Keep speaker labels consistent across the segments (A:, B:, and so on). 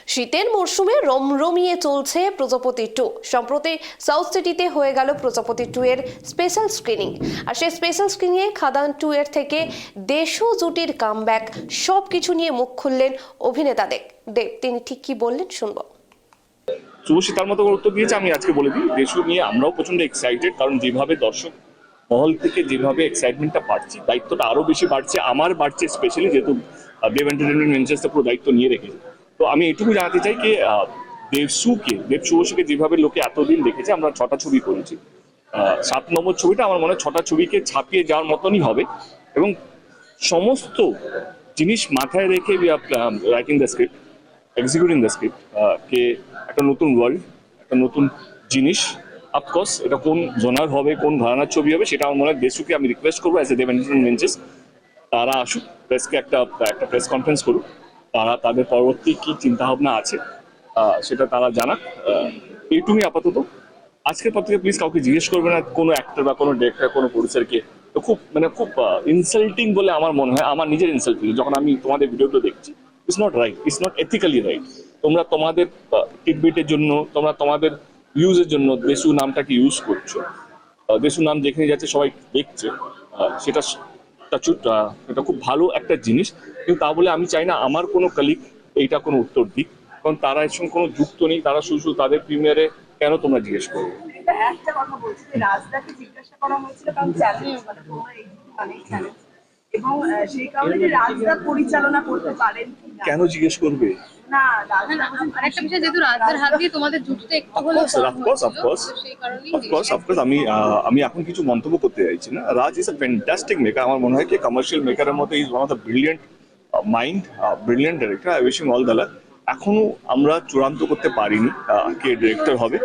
A: শীতের মরশুমে রমরমিয়ে চলছে প্রজাপতি 2। সম্প্রতি সাউথ সিটিতে হয়ে গেল প্রজাপতি 2 এর স্পেশাল স্ক্রিনিং। আর সেই স্পেশাল স্ক্রিনিংয়ে খাদান 2 এর থেকে দেশো জুটির কামব্যাক, সবকিছু নিয়ে মুখ খুললেন অভিনেতা দেব। তিনি ঠিক কি বললেন শুনবো।
B: শুভশ্রী তার মতো গুরুত্ব দিয়েছে। আমি আজকে বলে দিই, দেশু নিয়ে আমরাও প্রচন্ড এক্সাইটেড, কারণ যেভাবে দর্শক মহল থেকে যেভাবে এক্সাইটমেন্টটা পাচ্ছি, দায়িত্বটা আরো বেশি বাড়ছে, আমার বাড়ছে স্পেশালি, যেহেতু দেব এন্টারটেনমেন্ট ভেঞ্চার্সটা পুরো দায়িত্ব নিয়ে রেখেছে। তো আমি এটুকু জানাতে চাই কি, দেব শুভশ্রীকে যেভাবে লোকে এতদিন দেখেছে, আমরা 6টা ছবি করেছি। 7 নম্বর ছবিটা আমার মনে হয় 6টা ছবিকে ছাপিয়ে যাওয়ার মতনই হবে, এবং সমস্ত জিনিস মাথায় রেখে writing the script, executing the script, কে একটা নতুন ওয়ার্ল্ড, একটা নতুন জিনিস। অফকোর্স এটা কোন জোনার হবে, কোন ঘরানার ছবি হবে, সেটা আমার মনে হয় দেশুকে আমি রিকোয়েস্ট করবো as a Dev entertainment ventures, তারা আসুক, প্রেসকে একটা প্রেস কনফারেন্স করুক, তারা তাদের পরবর্তী কি চিন্তা ভাবনা আছে সেটা তারা জানাক। এইটুকুই আপাতত। আজকের পর থেকে প্লিজ কাউকে জিজ্ঞেস করবে না, কোনো অ্যাক্টর বা কোনো ডিরেক্টর, কোনো প্রডিউসারকে। তো খুব ইনসাল্টিং বলে আমার মনে হয়, আমার নিজের ইনসাল্ট ফিল যখন আমি তোমাদের ভিডিওগুলো দেখছি। It's not right, it's not ethically right. তোমরা তোমাদের টিকবিটের জন্য, তোমরা তোমাদের ইউজের জন্য দেশু নামটাকে ইউজ করছো। দেশু নাম যেখানে যাচ্ছে সবাই দেখছে, সেটা এটা খুব ভালো একটা জিনিস। কিন্তু তা বলে আমি চাই না আমার কোনো কলিগ এইটা কোনো উত্তর দিক, কারণ তারা এর সঙ্গে কোনো যুক্ত নেই। তারা শুধু তাদের প্রিমিয়ারে কেন তোমরা জিজ্ঞেস করবে।
C: একটা কথা বলছি যে রাজদাকে জিজ্ঞাসা করা হয়েছিল, কারণ চ্যালেঞ্জ মানে তোমরা এই অনেক চ্যালেঞ্জ, এবং সেই কারণে যে রাজদা পরিচালনা করতে পারেন কিনা।
B: কেন জিজ্ঞেস করবে?
C: না, রাজদা
D: আরেকটা বিষয়, যেহেতু রাজদার হাত দিয়ে তোমাদের জুটিতে একটু হলেও
B: অফকোর্স আমি এখন কিছু মন্তব্য করতে চাইছি না। রাজ ইজ আ ফ্যান্টাস্টিক মেকার। আমার মনে হয় কি কমার্শিয়াল মেকারের মতো is one of the brilliant mind, brilliant director. I wish him all the luck. এখনো আমরা চূড়ান্ত করতে পারিনি কে ডিরেক্টর হবে।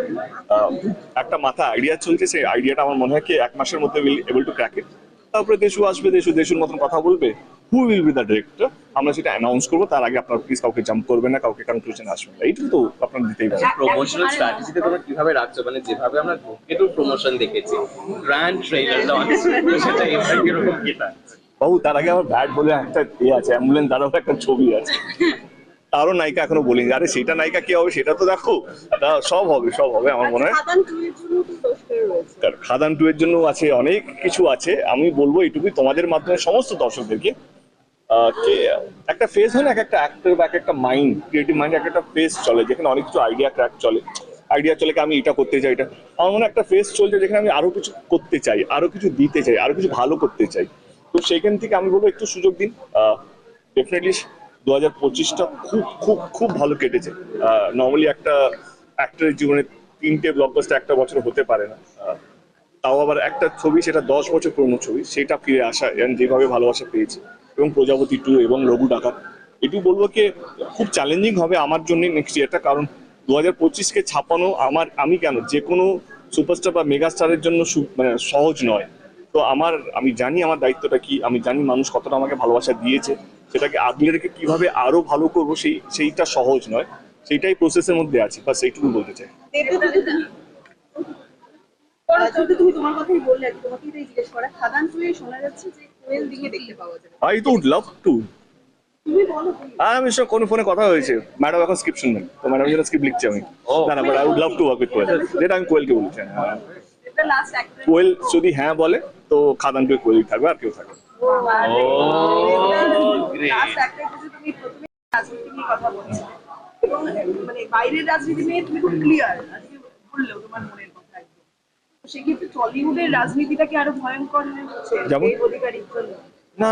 B: একটা মাথা আইডিয়া চলছে, সেই আইডিয়াটা আমার মনে হয় কি 1 মাসের মধ্যে উইল এবল টু ক্র্যাক ইট। তারপরে দেশু আসবে, দেশুর মতন কথা বলবে, who will be the director, আমরা সেটা অ্যানাউন্স করবো। তার আগে আপনারা প্লিজ কাউকে জাম্প করবেন না, কাউকে কনক্লুশন আসবেন না, এইটুকু তো আপনারা দিতেই পারেন।
E: প্রমোশনাল স্ট্র্যাটেজিতে তোমরা কিভাবে রাখছো, মানে যেভাবে আমরা ধূমকেতুর প্রমোশন দেখেছি, গ্র্যান্ড ট্রেলার লঞ্চ, সেটা এবার কিরকম কি থাকছে?
B: বাবু, তার আগে আমার ব্যাট বলে একটা আছে, অ্যাম্বুলেন্স, তারও একটা ছবি আছে, তারও নায়িকা এখনো বলিনি। আরে সেটা নায়িকা কে হবে সেটা তো দেখো, সব হবে আমার মনে হয়। খাদান 2 এর জন্য আছে, অনেক কিছু আছে। আমি বলবো এইটুকুই তোমাদের মাধ্যমে সমস্ত দর্শকদেরকে, যে একটা ফেজ হয় না, একটা অ্যাক্টর বা একটা মাইন্ড, ক্রিয়েটিভ মাইন্ড, একটা ফেজ চলে যেখানে অনেক কিছু আইডিয়া চলে কি আমি এটা করতে চাই, এটা আমার মনে হয় একটা ফেজ চলছে যেখানে আমি আরো কিছু করতে চাই, আরো কিছু দিতে চাই, আরো কিছু ভালো করতে চাই। তো সেইখান থেকে আমি বলবো একটু সুযোগ দিন। ডেফিনেটলি 2025টা খুব খুব খুব ভালো কেটেছে। নর্মালি একটা অ্যাক্টরের জীবনে 3টে ব্লকবাস্টার একটা বছর হতে পারে না। তাও আবার একটা ছবি, সেটা 10 বছর পুরনো ছবি, সেটা ফিরে আসা, যেভাবে ভালোবাসা পেয়েছি, এবং প্রজাপতি 2 এবং রঘু ডাকাত, এটু বলবো কি খুব চ্যালেঞ্জিং হবে আমার জন্য নেক্সট ইয়ারটা। কারণ 2025কে ছাপানো আমি কেন, যে কোনো সুপারস্টার বা মেগাস্টারের জন্য মানে সহজ নয়। তো আমি জানি আমার দায়িত্বটা কি, আমি জানি মানুষ কতটা আমাকে ভালোবাসা দিয়েছে, সেটাকে আগলে রেখে কিভাবে আরো ভালো করবো সেইটা সহজ নয়, সেইটাই প্রসেসের মধ্যে আছি, বা সেইটুকু বলতে চাই।
C: তুমি তোমার কথাই বললে, তোমাকে এটাই জিজ্ঞেস করা। খাদান 2 এ শোনা যাচ্ছে যে কোয়েল দিকে দেখতে পাওয়া যাবে।
B: I would love to.
C: তুমি বলো।
B: আমি সঙ্গে কোনো ফোনে কথা হয়েছে, ম্যাডাম এখন স্ক্রিপ্ট শুনবেন, তো ম্যাডাম যেটা স্ক্রিপ্ট লিখছি আমি, না but I would love to work with Koel, যেটা আমি কোয়েলকে বলছি।
C: এটা লাস্ট অ্যাক্টর
B: কোয়েল যদি হ্যাঁ বলে তো খাদান 2 কোয়েলই থাকবে, আর কেউ থাকবে।
C: লাস্ট অ্যাক্টর যে তুমি প্রথমে রাজনীতি নিয়ে কথা বলছিলে, এবং মানে বাইরের রাজনীতি নিয়ে তুমি খুব ক্লিয়ার আজকে বললেও তোমার মনের কথা একদম। তো সেক্ষেত্রে টলিউডের রাজনীতিটাকে আরো ভয়ঙ্কর মনে হচ্ছে
B: যেমন?
C: এই অধিকারীর জন্য।
B: না,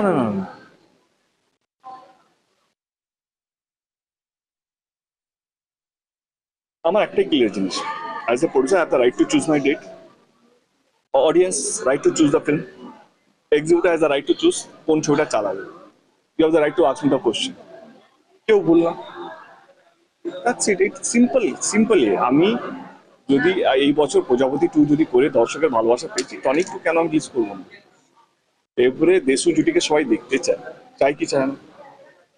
B: আমার একটাই ক্লিয়ার জিনিস, as a producer I have the right to choose my date, audience right to choose the film, executive has the right to choose কোন ছবিটা চালাবে, you have the right to ask me the question. কেউ বললাম, that's it, it simply. আমি যদি এই বছর প্রজাপতি 2 যদি করে দর্শকের ভালোবাসা পেয়েছি, টনিক 2 কেন আমি মিস করবো না? এবারে দেশু জুটিকে সবাই দেখতে চাই কি চায় না?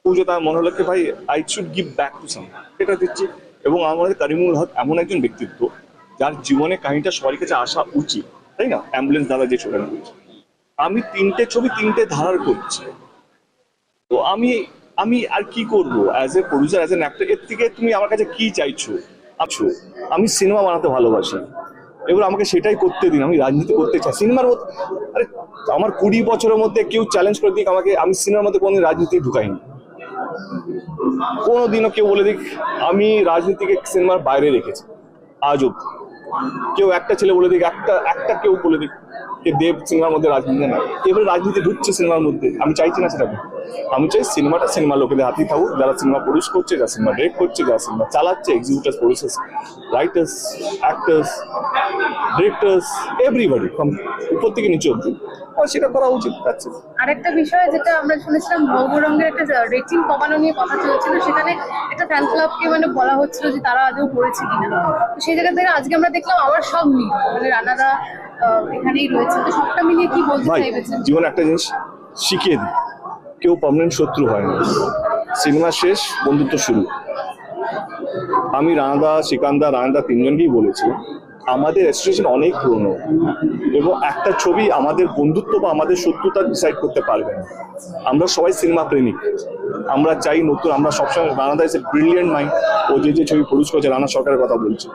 B: পুজো তার মনে হলো কি ভাই I should give back to some, এটা দিচ্ছি। এবং আমাদের কারিমুল হক এমন একজন ব্যক্তিত্ব যার জীবনে কাহিনীটা সবার কাছে আসা উচিত, তাই না? অ্যাম্বুলেন্স দাদা যে ছবিটা করেছে, আমি 3টে ছবি 3টে ধারার করছি, তো আমি আমি আর কি করবো as a producer, as an actor? এর থেকে তুমি আমার কাছে কি চাইছো? আমি সিনেমা বানাতে ভালোবাসি, এবার আমাকে সেটাই করতে দিন। আমি রাজনীতি করতে চাই সিনেমার মধ্যে। আরে আমার 20 বছরের মধ্যে কেউ চ্যালেঞ্জ করে দিক আমাকে, আমি সিনেমার মধ্যে কোনোদিন রাজনীতি ঢুকাইনি। কোনোদিনও কেউ বলে দিক আমি রাজনীতিকে সিনেমার বাইরে রেখেছি, আজও কেউ একটা ছেলে বলে দিক, একটা কেউ বলে দিক যে দেব সিনেমার মধ্যে রাজনীতি না। এবারে রাজনীতি ঢুকছে সিনেমার মধ্যে, আমি চাইছি না সেটা। আমি চাই সিনেমাটা সিনেমা লোকেদের হাতেই থাকুক, যারা সিনেমা প্রডিউস করছে, যারা সিনেমা ডিরেক্ট করছে, যারা সিনেমা চালাচ্ছে, executors, producers, writers, actors, directors, everybody উপর থেকে নিচে অব্দি সেটা করা উচিত।
D: আরেকটা বিষয় যেটা আমরা শুনেছিলাম, ভৌমরঙ্গের একটা রেটিং কমানো নিয়ে কথা চলছিল, সেখানে একটা ফ্যান ক্লাবকে মানে বলা হচ্ছিল যে তারা আদৌ করেছে কিনা। তো সেই জায়গা থেকে আজকে আমরা দেখলাম আবার সব মিল, মানে রানাদা এখানেই রয়েছে, তো সবটা মিলিয়ে কি বলতে
B: ভাই
D: চাইবেছেন?
B: জীবনে একটা জিনিস শিখিয়ে দিই, কেউ পার্মানেন্ট শত্রু হয় না। সিনেমা শেষ, বন্ধুত্ব শুরু। আমি রানাদা, শ্রীকান্দা, রানাদা তিনজনকেই বলেছি আমাদের অ্যাসোসিয়েশন অনেক পুরনো এবং একটা ছবি আমাদের বন্ধুত্ব বা আমাদের শত্রুতা ডিসাইড করতে পারবে না। আমরা সবাই সিনেমা প্রেমিক, আমরা চাই নতুন। আমরা সবসময়, রানাদা ইজ এ ব্রিলিয়েন্ট মাইন্ড। ও যে ছবি প্রডিউস করেছে, রানা সরকারের কথা বলছে,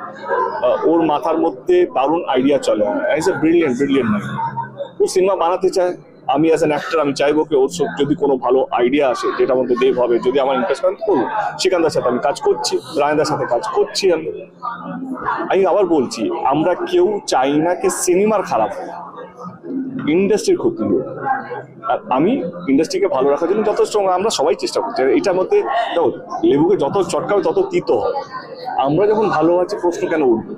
B: ওর মাথার মধ্যে দারুণ আইডিয়া চলে। Is a brilliant mind. ও সিনেমা বানাতে চায়, আমি অ্যাজ অ্যান অ্যাক্টর আমি চাইবো কি ওর যদি কোনো ভালো আইডিয়া আসে যেটা মধ্যে দেব হবে, যদি আমার ইন্টারেস্ট করবো। শ্রীকান্তার সাথে আমি কাজ করছি, রায়দার সাথে কাজ করছি। আমি আবার বলছি, আমরা কেউ চাই না কি সিনেমার খারাপ, ইন্ডাস্ট্রির ক্ষতি হোক। আর আমি ইন্ডাস্ট্রিকে ভালো রাখার জন্য যথেষ্ট আমরা সবাই চেষ্টা করছি। এটার মধ্যে দেখো, লেবুকে যত চটকাবে তত তিতো হয়। আমরা যখন ভালো আছি প্রশ্ন কেন উঠবে?